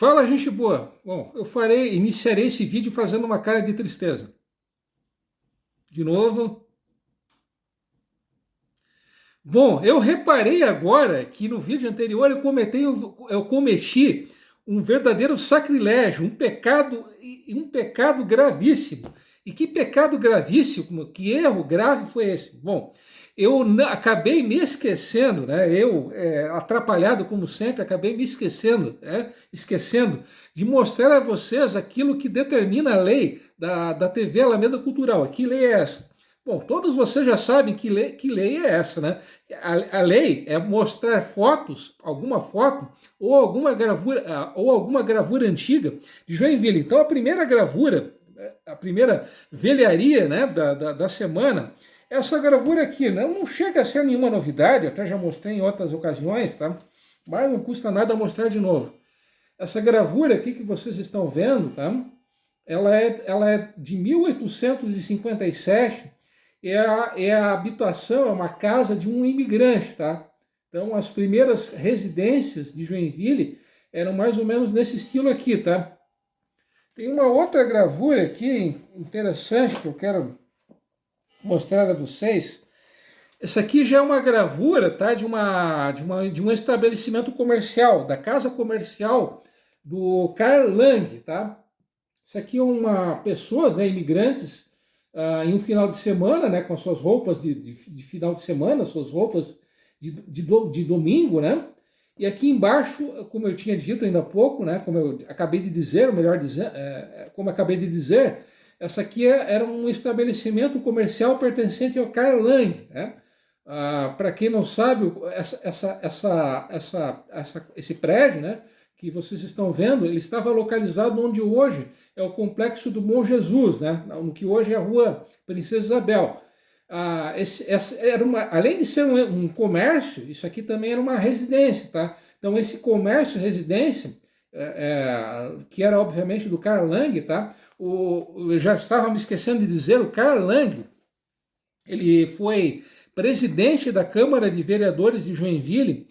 Fala, gente boa. Bom, iniciarei esse vídeo fazendo uma cara de tristeza. De novo. Bom, eu reparei agora que no vídeo anterior eu cometi um verdadeiro sacrilégio, um pecado gravíssimo. E que pecado gravíssimo, que erro grave foi esse? Bom, acabei me esquecendo, né? Atrapalhado como sempre, acabei me esquecendo, esquecendo de mostrar a vocês aquilo que determina a lei da TV Alameda Cultural. Que lei é essa? Bom, todos vocês já sabem que lei é essa, né? A lei é mostrar fotos, alguma foto ou alguma gravura antiga de Joinville. Então, a primeira velharia, né, da semana, é essa gravura aqui, né? Não chega a ser nenhuma novidade, até já mostrei em outras ocasiões, tá? Mas não custa nada mostrar de novo. Essa gravura aqui que vocês estão vendo, tá? Ela é de 1857. É a habitação, é uma casa de um imigrante, tá? Então, as primeiras residências de Joinville eram mais ou menos nesse estilo aqui, tá? Tem uma outra gravura aqui interessante que eu quero mostrar a vocês. Essa aqui já é uma gravura, tá? De um estabelecimento comercial, da casa comercial do Karl Lang, tá? Isso aqui é pessoas, né, imigrantes, em um final de semana, né, com as suas roupas de final de semana, suas roupas de domingo, né? E aqui embaixo, como eu tinha dito ainda há pouco, né, como eu acabei de dizer, ou melhor dizer, como acabei de dizer, essa aqui era um estabelecimento comercial pertencente ao Karl Lang, né? Para quem não sabe, esse prédio, né, que vocês estão vendo, ele estava localizado onde hoje é o complexo do Bom Jesus, né, no que hoje é a Rua Princesa Isabel. Além de ser um comércio, isso aqui também era uma residência, tá? Então esse comércio residência, que era obviamente do Karl Lang, tá? Eu já estava me esquecendo de dizer, o Karl Lang, ele foi presidente da Câmara de Vereadores de Joinville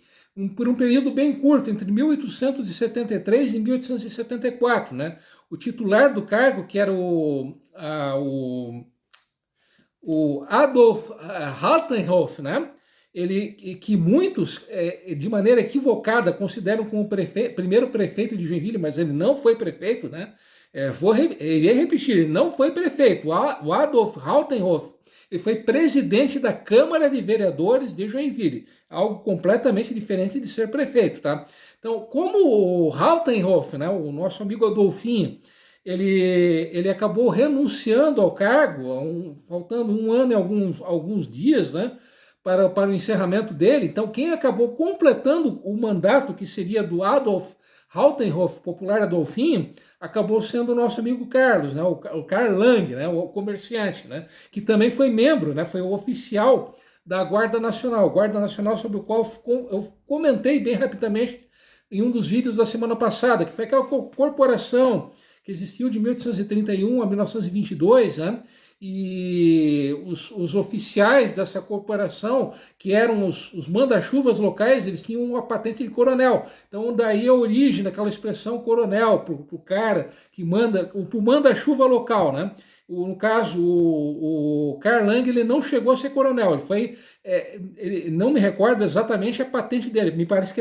por um período bem curto, entre 1873 e 1874, né? O titular do cargo, que era o Adolf Haltenhoff, né? Que muitos, de maneira equivocada, consideram como primeiro prefeito de Joinville, mas ele não foi prefeito, né? Irei repetir, ele não foi prefeito. O Adolf Haltenhoff, ele foi presidente da Câmara de Vereadores de Joinville, algo completamente diferente de ser prefeito, tá? Então, como o Haltenhoff, né, o nosso amigo Adolfinho, ele acabou renunciando ao cargo, faltando um ano e alguns dias, né, para o encerramento dele. Então, quem acabou completando o mandato, que seria do Adolf Haltenhoff, popular Adolfinho, acabou sendo o nosso amigo Carlos, né, o Karl Lang, né, o comerciante, né, que também foi membro, né, foi o oficial da Guarda Nacional sobre o qual eu comentei bem rapidamente em um dos vídeos da semana passada, que foi aquela corporação que existiu de 1831 a 1922, né? E os oficiais dessa corporação, que eram os manda-chuvas locais, eles tinham uma patente de coronel. Então, daí a origem daquela expressão coronel, para o cara que manda, o manda-chuva local, né? No caso, o Karl Lang, ele não chegou a ser coronel, ele foi, ele não me recordo exatamente a patente dele, me parece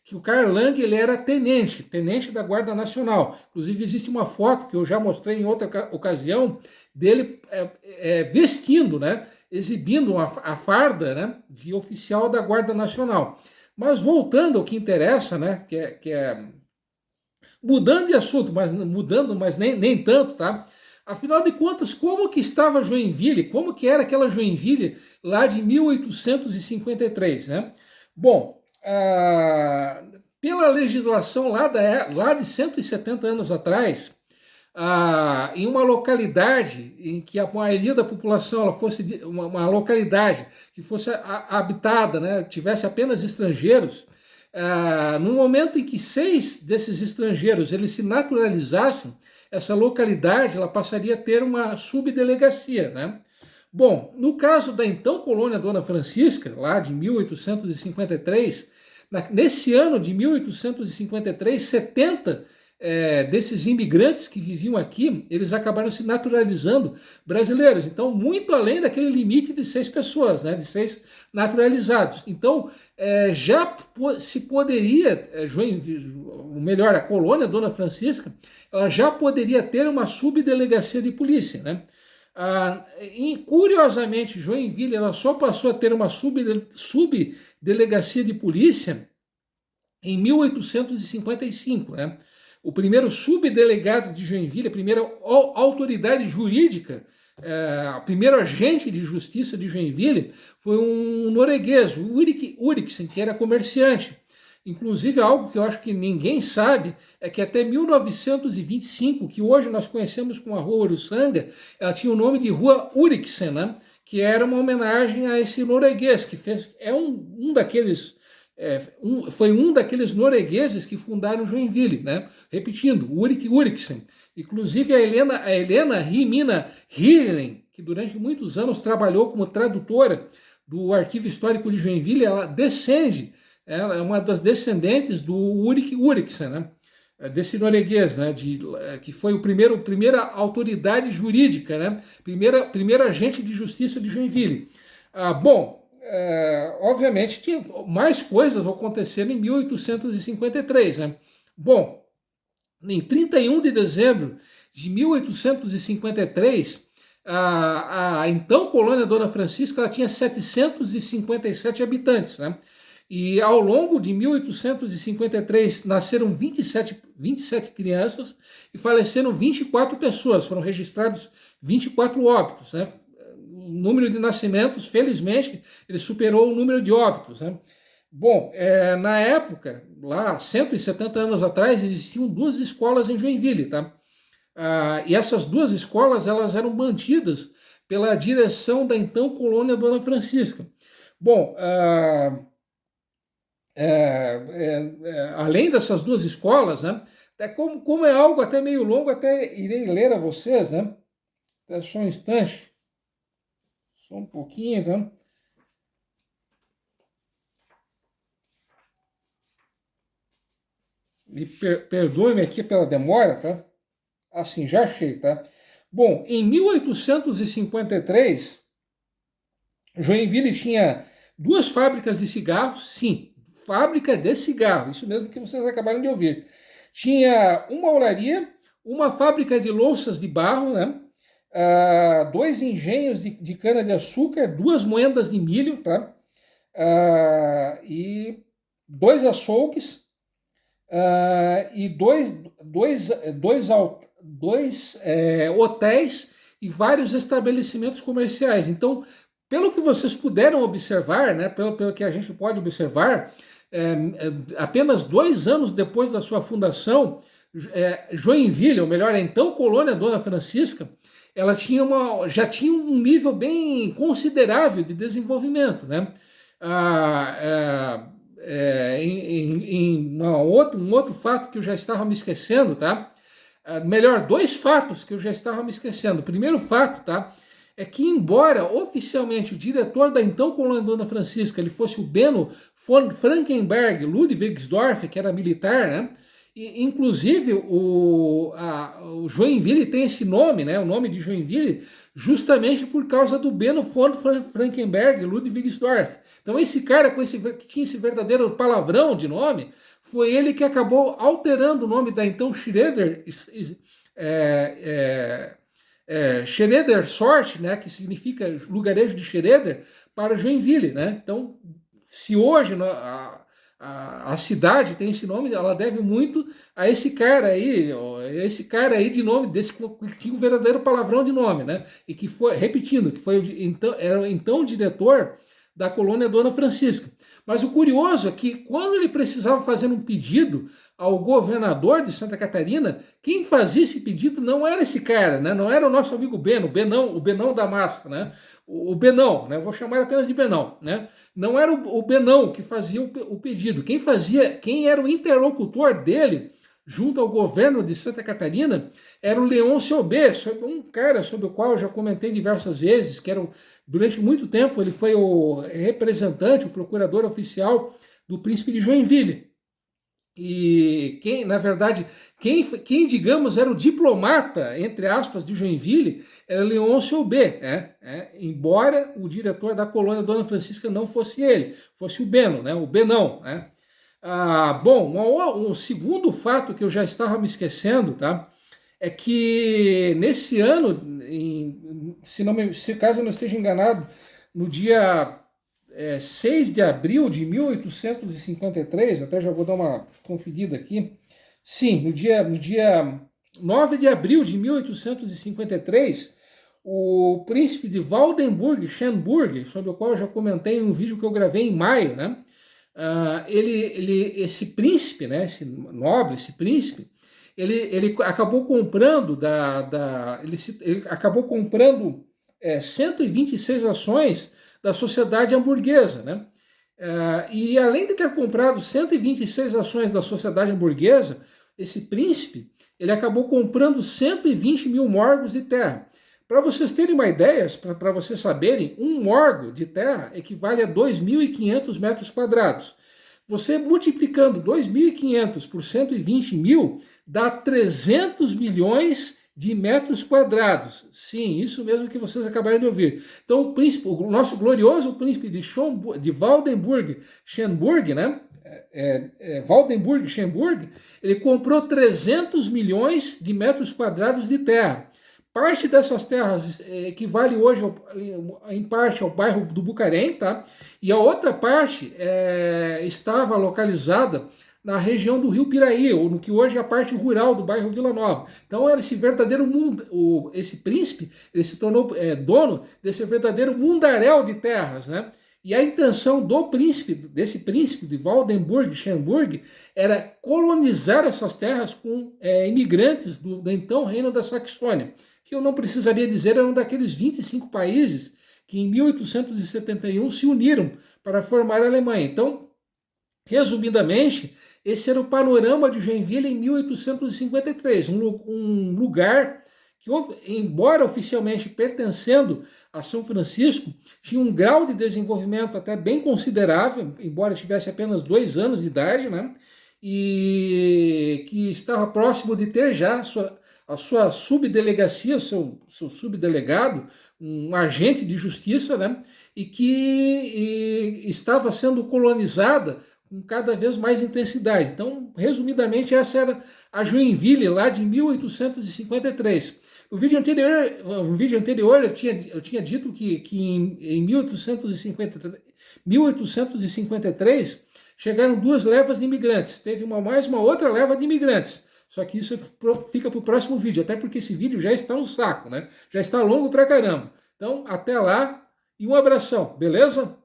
que o Karl Lang, ele era tenente da Guarda Nacional. Inclusive, existe uma foto que eu já mostrei em outra ocasião, dele vestindo, né, exibindo a farda, né, de oficial da Guarda Nacional. Mas voltando ao que interessa, né, que é mudando de assunto, mas nem tanto, tá? Afinal de contas, como que estava Joinville? Como que era aquela Joinville lá de 1853, né? Bom, pela legislação lá de 170 anos atrás, em uma localidade em que a maioria da população ela fosse uma localidade que fosse habitada, né, tivesse apenas estrangeiros, no momento em que 6 desses estrangeiros eles se naturalizassem, essa localidade ela passaria a ter uma subdelegacia, né? Bom, no caso da então colônia Dona Francisca, lá de 1853, Nesse ano de 1853, 70 desses imigrantes que viviam aqui, eles acabaram se naturalizando brasileiros. Então, muito além daquele limite de 6 pessoas, né, de 6 naturalizados. Então, já se poderia, ou melhor, a colônia Dona Francisca, ela já poderia ter uma subdelegacia de polícia, né? Curiosamente, Joinville ela só passou a ter uma subdelegacia de polícia em 1855, né? O primeiro subdelegado de Joinville, a primeira autoridade jurídica, o primeiro agente de justiça de Joinville foi um norueguês, o Ulrik Uriksen, que era comerciante. Inclusive, algo que eu acho que ninguém sabe é que até 1925, que hoje nós conhecemos como a Rua Uruçanga, ela tinha o nome de Rua Uriksen, né? Que era uma homenagem a esse norueguês, que fez, foi um daqueles noruegueses que fundaram Joinville, né? Repetindo, Ulrik Uriksen. Inclusive a Helena Rimina Hirlen, que durante muitos anos trabalhou como tradutora do Arquivo Histórico de Joinville, ela é uma das descendentes do Ulrik Uriksen, né? Desse norueguês, né? Que foi primeira autoridade jurídica, né? Primeiro agente de justiça de Joinville. Obviamente tinha mais coisas acontecendo em 1853, né? Bom, em 31 de dezembro de 1853, a então colônia Dona Francisca ela tinha 757 habitantes, né? E ao longo de 1853 nasceram 27 crianças e faleceram 24 pessoas, foram registrados 24 óbitos, né? O número de nascimentos, felizmente, ele superou o número de óbitos, né? Bom, na época, lá 170 anos atrás, existiam 2 escolas em Joinville, tá? E essas 2 escolas, elas eram mantidas pela direção da então colônia Dona Francisca. Bom, além dessas 2 escolas, né? Como é algo até meio longo, até irei ler a vocês, né? Até só um instante. Só um pouquinho, tá? Perdoe-me aqui pela demora, tá? Assim, já achei, tá? Bom, em 1853, Joinville tinha 2 fábricas de cigarros, sim, fábrica de cigarro, isso mesmo que vocês acabaram de ouvir. Tinha uma olaria, uma fábrica de louças de barro, né? 2 engenhos de cana-de-açúcar, 2 moendas de milho, tá? E 2 açougues, e dois hotéis e vários estabelecimentos comerciais. Então, pelo que vocês puderam observar, né, pelo que a gente pode observar, apenas 2 anos depois da sua fundação, Joinville, ou melhor, a então colônia Dona Francisca, ela já tinha um nível bem considerável de desenvolvimento, né? Um outro fato que eu já estava me esquecendo, tá? Melhor, 2 fatos que eu já estava me esquecendo. O primeiro fato, tá? É que embora oficialmente o diretor da então colônia Dona Francisca ele fosse o Benno von Frankenberg Ludwigsdorff, que era militar, né? E, inclusive o Joinville tem esse nome, né? O nome de Joinville, justamente por causa do Benno von Frankenberg Ludwigsdorff. Então esse cara que tinha esse verdadeiro palavrão de nome, foi ele que acabou alterando o nome da então Schroeder Sort, né, que significa lugarejo de Schroeder, para Joinville, né? Então, se hoje a cidade tem esse nome, ela deve muito a esse cara aí de nome, desse que tinha um verdadeiro palavrão de nome, né? E que foi, repetindo, que era então diretor da colônia Dona Francisca. Mas o curioso é que quando ele precisava fazer um pedido ao governador de Santa Catarina, quem fazia esse pedido não era esse cara, né? Não era o nosso amigo Benno, o Benão da Massa, né? O Benão, né? Vou chamar apenas de Benão, né? Não era o Benão que fazia o pedido. Quem era o interlocutor dele junto ao governo de Santa Catarina era o Leôncio Aubé, um cara sobre o qual eu já comentei diversas vezes, durante muito tempo ele foi o representante, o procurador oficial do príncipe de Joinville. E quem, na verdade, quem digamos, era o diplomata, entre aspas, de Joinville, era Leôncio Aubé, embora o diretor da colônia Dona Francisca não fosse ele, fosse o Beno, o Benão. Bom, um segundo fato que eu já estava me esquecendo, tá? É que nesse ano, se caso eu não esteja enganado, no dia 6 de abril de 1853, até já vou dar uma conferida aqui. Sim, no dia 9 de abril de 1853, o príncipe de Waldenburg-Schönburg, sobre o qual eu já comentei em um vídeo que eu gravei em maio, né? Esse príncipe, né? Esse nobre, esse príncipe, ele acabou comprando ele acabou comprando 126 ações da sociedade hamburguesa, né? E além de ter comprado 126 ações da sociedade hamburguesa, esse príncipe, ele acabou comprando 120 mil morgos de terra. Para vocês terem uma ideia, para vocês saberem, um morgo de terra equivale a 2.500 metros quadrados. Você multiplicando 2.500 por 120 mil, dá 300 milhões de metros quadrados. Sim, isso mesmo que vocês acabaram de ouvir. Então, o nosso glorioso príncipe de Waldenburg-Schönburg, né? Waldenburg-Schönburg, ele comprou 300 milhões de metros quadrados de terra. Parte dessas terras equivale hoje, em parte, ao bairro do Bucarém, tá? E a outra parte estava localizada na região do Rio Piraí, ou no que hoje é a parte rural do bairro Vila Nova. Então, esse verdadeiro esse príncipe, ele se tornou dono desse verdadeiro mundaréu de terras, né? E a intenção desse príncipe de Waldenburg-Schönburg, era colonizar essas terras com imigrantes do então Reino da Saxônia, que eu não precisaria dizer, eram daqueles 25 países que em 1871 se uniram para formar a Alemanha. Então, resumidamente, esse era o panorama de Joinville em 1853, um lugar que, embora oficialmente pertencendo a São Francisco, tinha um grau de desenvolvimento até bem considerável, embora tivesse apenas 2 anos de idade, né? E que estava próximo de ter já a sua subdelegacia, seu subdelegado, um agente de justiça, né? E que estava sendo colonizada com cada vez mais intensidade. Então, resumidamente, essa era a Joinville lá de 1853. No vídeo anterior eu tinha dito que em 1853 chegaram 2 levas de imigrantes. Teve mais uma outra leva de imigrantes. Só que isso fica para o próximo vídeo, até porque esse vídeo já está um saco, né? Já está longo pra caramba. Então, até lá e um abração, beleza?